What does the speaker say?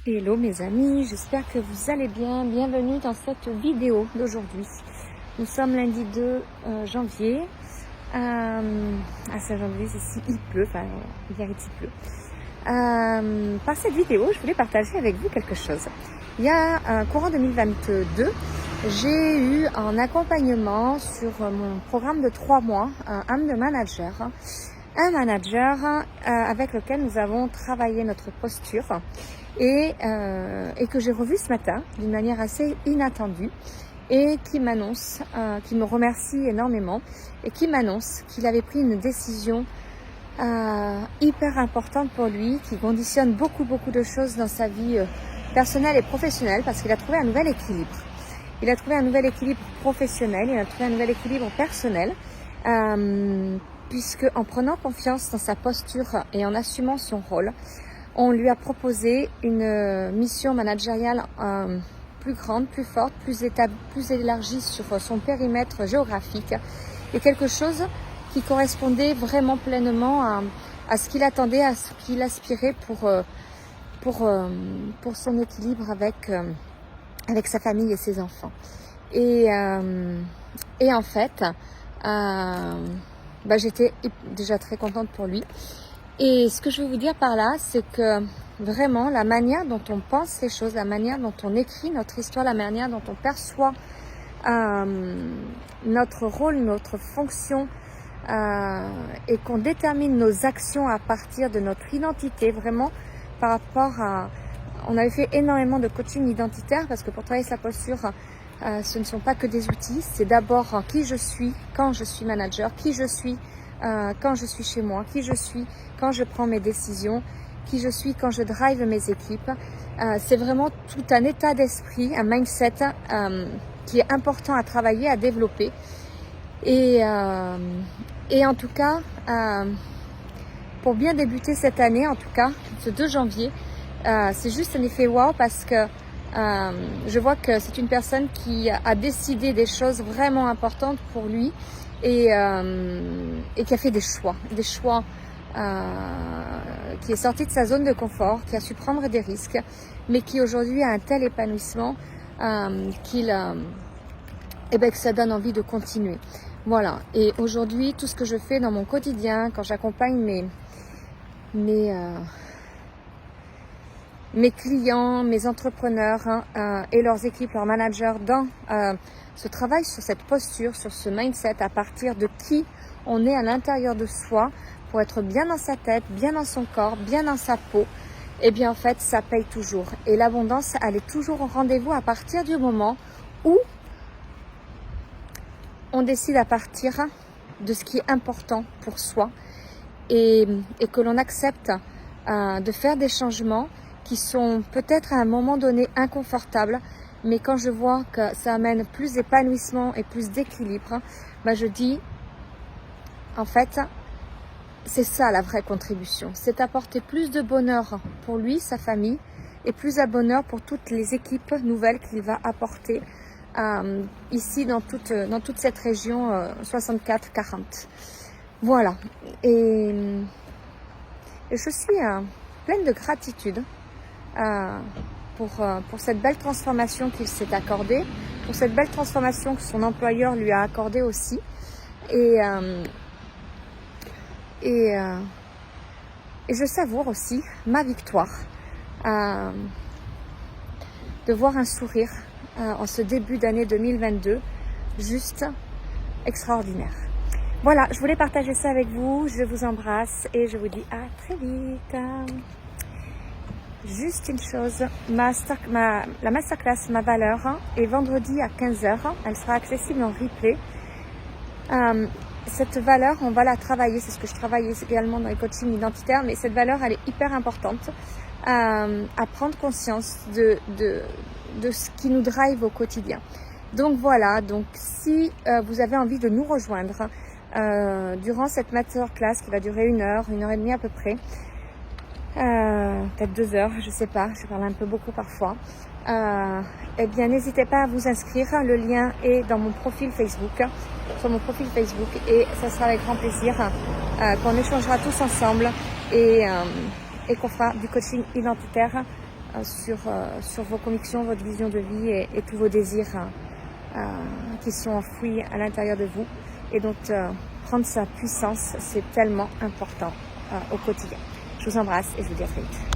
Hello mes amis, j'espère que vous allez bien. Bienvenue dans cette vidéo d'aujourd'hui. Nous sommes lundi 2 janvier. À Saint-Jean-de-Luz, ici il pleut, enfin hier il pleut. Par cette vidéo, je voulais partager avec vous quelque chose. Il y a courant 2022, j'ai eu un accompagnement sur mon programme de 3 mois, un manager avec lequel nous avons travaillé notre posture et que j'ai revu ce matin d'une manière assez inattendue et qui m'annonce, qui me remercie énormément et qui m'annonce qu'il avait pris une décision hyper importante pour lui, qui conditionne beaucoup de choses dans sa vie personnelle et professionnelle, parce qu'il a trouvé un nouvel équilibre. Il a trouvé un nouvel équilibre professionnel, il a trouvé un nouvel équilibre personnel, puisque en prenant confiance dans sa posture et en assumant son rôle, on lui a proposé une mission managériale plus grande, plus forte, plus élargie sur son périmètre géographique, et quelque chose qui correspondait vraiment pleinement à ce qu'il attendait, à ce qu'il aspirait pour son équilibre avec sa famille et ses enfants. Et en fait, j'étais déjà très contente pour lui. Et ce que je veux vous dire par là, c'est que vraiment la manière dont on pense les choses, la manière dont on écrit notre histoire, la manière dont on perçoit notre rôle, notre fonction, et qu'on détermine nos actions à partir de notre identité, vraiment par rapport à... On avait fait énormément de coaching identitaire, parce que pour travailler sa posture, ce ne sont pas que des outils, c'est d'abord qui je suis quand je suis manager, qui je suis quand je suis chez moi, qui je suis quand je prends mes décisions, qui je suis quand je drive mes équipes. C'est vraiment tout un état d'esprit, un mindset qui est important à travailler, à développer. Et en tout cas, pour bien débuter cette année, en tout cas, ce 2 janvier, c'est juste un effet wow, parce que je vois que c'est une personne qui a décidé des choses vraiment importantes pour lui et qui a fait des choix, qui est sorti de sa zone de confort, qui a su prendre des risques, mais qui aujourd'hui a un tel épanouissement que ça donne envie de continuer. Voilà. Et aujourd'hui, tout ce que je fais dans mon quotidien, quand j'accompagne mes clients, mes entrepreneurs et leurs équipes, leurs managers, dans ce travail sur cette posture, sur ce mindset, à partir de qui on est à l'intérieur de soi, pour être bien dans sa tête, bien dans son corps, bien dans sa peau, et bien en fait ça paye toujours. Et l'abondance, elle est toujours au rendez-vous à partir du moment où on décide à partir de ce qui est important pour soi et que l'on accepte de faire des changements qui sont peut-être à un moment donné inconfortables, mais quand je vois que ça amène plus d'épanouissement et plus d'équilibre, je dis, en fait, c'est ça la vraie contribution. C'est apporter plus de bonheur pour lui, sa famille, et plus de bonheur pour toutes les équipes nouvelles qu'il va apporter ici dans toute cette région 64-40. Voilà. Et je suis pleine de gratitude pour cette belle transformation qu'il s'est accordée, pour cette belle transformation que son employeur lui a accordée aussi. Et je savoure aussi ma victoire, de voir un sourire en ce début d'année 2022, juste extraordinaire. Voilà, je voulais partager ça avec vous, je vous embrasse et je vous dis à très vite. Juste une chose, la masterclass Ma Valeur est vendredi à 15h, elle sera accessible en replay. Cette valeur, on va la travailler, c'est ce que je travaille également dans les coachings identitaires, mais cette valeur, elle est hyper importante à prendre conscience de ce qui nous drive au quotidien. Donc voilà, donc si vous avez envie de nous rejoindre durant cette masterclass qui va durer 1 heure et demie à peu près, peut-être 2 heures, je sais pas, je parle un peu beaucoup parfois, eh bien n'hésitez pas à vous inscrire, le lien est dans mon profil Facebook, sur mon profil Facebook, et ça sera avec grand plaisir qu'on échangera tous ensemble et qu'on fera du coaching identitaire sur vos convictions, votre vision de vie et tous vos désirs qui sont enfouis à l'intérieur de vous. Et donc, prendre sa puissance, c'est tellement important au quotidien. Je vous embrasse et je vous dis à très vite.